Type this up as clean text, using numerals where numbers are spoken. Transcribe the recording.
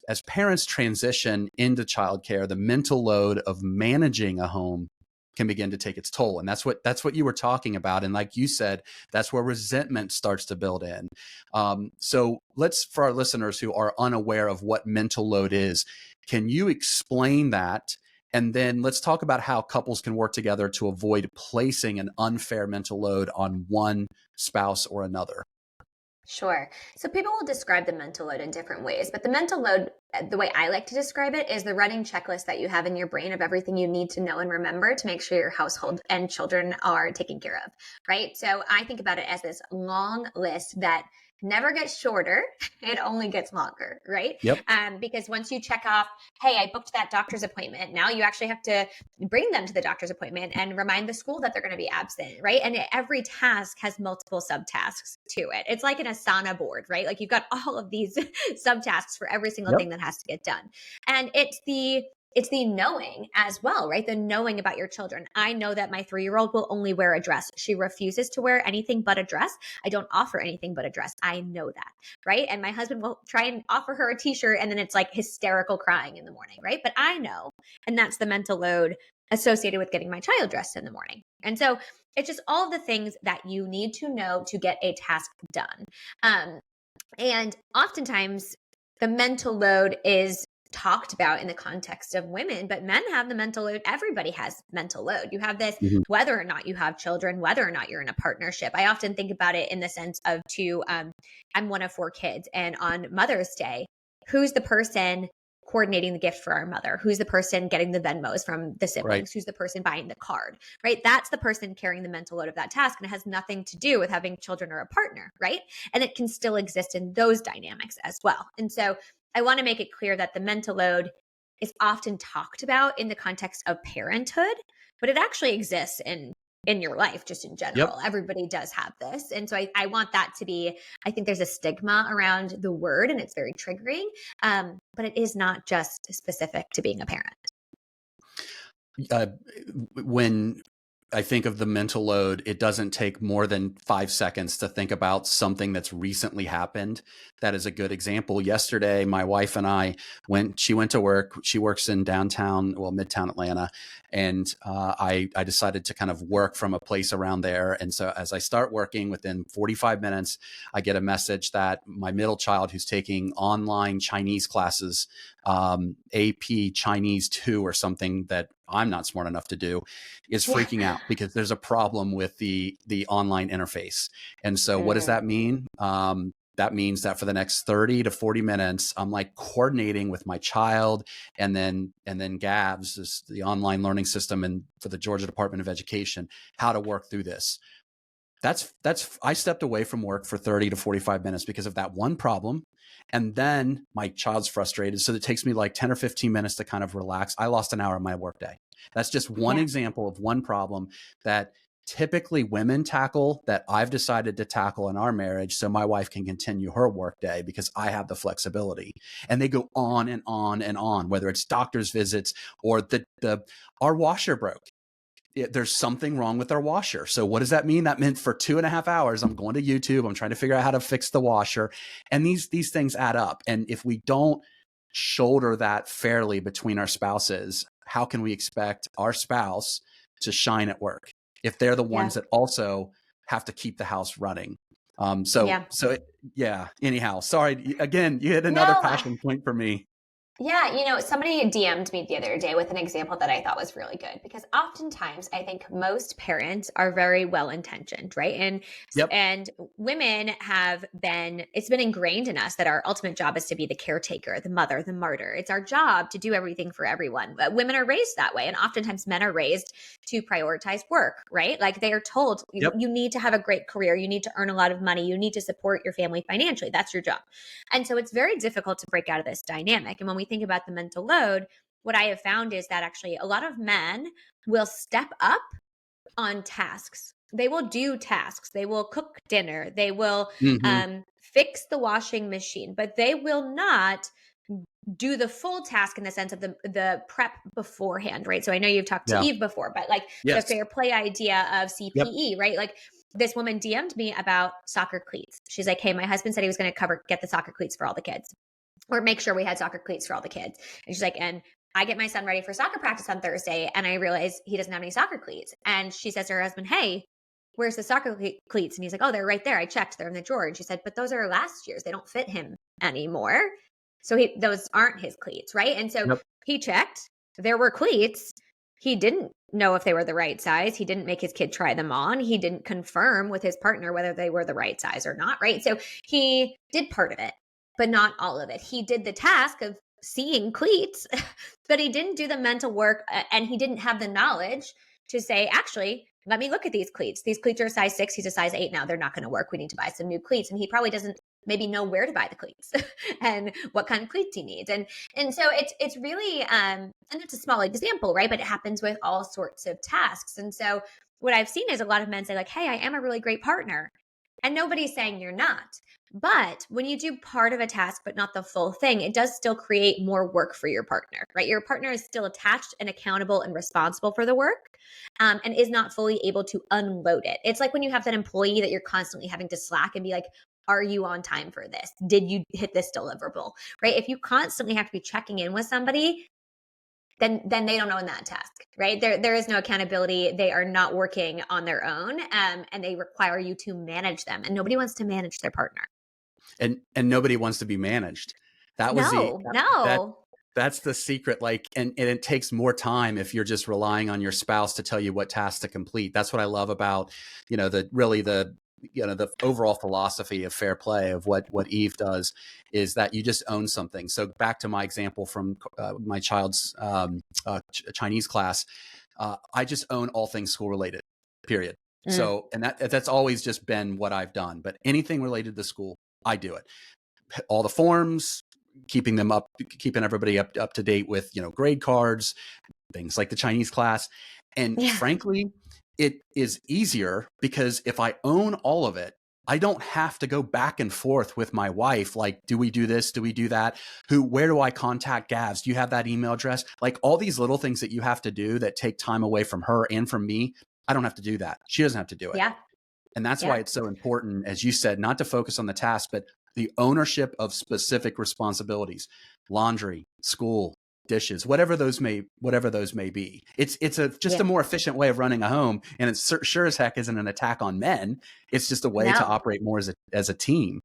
as parents transition into childcare, the mental load of managing a home can begin to take its toll. And that's what you were talking about. And like you said, that's where resentment starts to build in. So let's, for our listeners who are unaware of what mental load is, can you explain that? And then let's talk about how couples can work together to avoid placing an unfair mental load on one spouse or another. Sure. So people will describe the mental load in different ways, but the mental load, the way I like to describe it, is the running checklist that you have in your brain of everything you need to know and remember to make sure your household and children are taken care of, right? So I think about it as this long list that never gets shorter. It only gets longer, right? Yep. Because once you check off, hey, I booked that doctor's appointment. Now you actually have to bring them to the doctor's appointment and remind the school that they're going to be absent, right? And every task has multiple subtasks to it. It's like an Asana board, right? Like you've got all of these subtasks for every single Yep. thing that has to get done. And it's the knowing as well, right? The knowing about your children. I know that my 3-year-old will only wear a dress. She refuses to wear anything but a dress. I don't offer anything but a dress. I know that, right? And my husband will try and offer her a t-shirt and then it's like hysterical crying in the morning, right? But I know, and that's the mental load associated with getting my child dressed in the morning. And so it's just all of the things that you need to know to get a task done. And oftentimes the mental load is talked about in the context of women, but men have the mental load. Everybody has mental load. You have this, whether or not you have children, whether or not you're in a partnership. I often think about it in the sense of I'm one of 4 kids, and on Mother's Day, who's the person coordinating the gift for our mother? Who's the person getting the Venmos from the siblings? Right. Who's the person buying the card, right? That's the person carrying the mental load of that task. And it has nothing to do with having children or a partner, right? And it can still exist in those dynamics as well. And so I want to make it clear that the mental load is often talked about in the context of parenthood, but it actually exists in your life, just in general. Yep. Everybody does have this. And so I want that to be, I think there's a stigma around the word and it's very triggering, but it is not just specific to being a parent. When I think of the mental load, it doesn't take more than 5 seconds to think about something that's recently happened. That is a good example. Yesterday, my wife and I she went to work. She works in Midtown Atlanta. And I decided to kind of work from a place around there. And so as I start working, within 45 minutes, I get a message that my middle child, who's taking online Chinese classes, AP Chinese 2 or something that I'm not smart enough to do, is freaking out because there's a problem with the online interface. And so what does that mean? That means that for the next 30 to 40 minutes, I'm like coordinating with my child and then GAVS is the online learning system and for the Georgia Department of Education, how to work through this. I stepped away from work for 30 to 45 minutes because of that one problem. And then my child's frustrated. So it takes me like 10 or 15 minutes to kind of relax. I lost an hour of my workday. That's just one example of one problem that typically women tackle that I've decided to tackle in our marriage so my wife can continue her workday because I have the flexibility. And they go on and on and on, whether it's doctor's visits or our washer broke. There's something wrong with our washer. So what does that mean? That meant for 2.5 hours, I'm going to YouTube. I'm trying to figure out how to fix the washer. And these things add up. And if we don't shoulder that fairly between our spouses, how can we expect our spouse to shine at work if they're the ones that also have to keep the house running? Anyhow, sorry. Again, you hit another passion point for me. Yeah, somebody DM'd me the other day with an example that I thought was really good because oftentimes I think most parents are very well-intentioned, right? And women it's been ingrained in us that our ultimate job is to be the caretaker, the mother, the martyr. It's our job to do everything for everyone. But women are raised that way. And oftentimes men are raised to prioritize work, right? Like they are told, you need to have a great career. You need to earn a lot of money. You need to support your family financially. That's your job. And so it's very difficult to break out of this dynamic. And when we think about the mental load, what I have found is that actually a lot of men will step up on tasks. They will do tasks. They will cook dinner. They will fix the washing machine, but they will not do the full task in the sense of the prep beforehand, right? So I know you've talked to Eve before, but like the fair play idea of CPE, right? Like this woman DM'd me about soccer cleats. She's like, hey, my husband said he was going to get the soccer cleats for all the kids. or make sure we had soccer cleats for all the kids. And she's like, and I get my son ready for soccer practice on Thursday, and I realize he doesn't have any soccer cleats. And she says to her husband, hey, where's the soccer cleats? And he's like, oh, they're right there. I checked. They're in the drawer. And she said, but those are last year's. They don't fit him anymore. So those aren't his cleats, right? And so Yep. he checked. There were cleats. He didn't know if they were the right size. He didn't make his kid try them on. He didn't confirm with his partner whether they were the right size or not, right? So he did part of it, but not all of it. He did the task of seeing cleats, but he didn't do the mental work, and he didn't have the knowledge to say, actually, let me look at these cleats. These cleats are a size 6. He's a size 8 now. They're not going to work. We need to buy some new cleats. And he probably doesn't maybe know where to buy the cleats and what kind of cleats he needs. And so it's really, and it's a small example, right? But it happens with all sorts of tasks. And so what I've seen is a lot of men say like, hey, I am a really great partner. And nobody's saying you're not. But when you do part of a task, but not the full thing, it does still create more work for your partner, right? Your partner is still attached and accountable and responsible for the work, and is not fully able to unload it. It's like when you have that employee that you're constantly having to slack and be like, are you on time for this? Did you hit this deliverable, right? If you constantly have to be checking in with somebody, then they don't own that task, right? There is no accountability. They are not working on their own, and they require you to manage them. And nobody wants to manage their partner. And nobody wants to be managed. That was that's the secret. Like, and it takes more time if you're just relying on your spouse to tell you what tasks to complete. That's what I love about, the overall philosophy of fair play of what Eve does is that you just own something. So back to my example from my child's Chinese class, I just own all things school related, period. So, and that's always just been what I've done, but anything related to school, I do it. All the forms, keeping everybody up to date with, grade cards, things like the Chinese class. And frankly, it is easier because if I own all of it, I don't have to go back and forth with my wife. Like, do we do this? Do we do that? Where do I contact Gavs? Do you have that email address? Like all these little things that you have to do that take time away from her and from me. I don't have to do that. She doesn't have to do it. Yeah. And that's why it's so important, as you said, not to focus on the task, but the ownership of specific responsibilities, laundry, school, dishes, whatever those may be. It's just a more efficient way of running a home. And it's sure as heck isn't an attack on men. It's just a way to operate more as a team.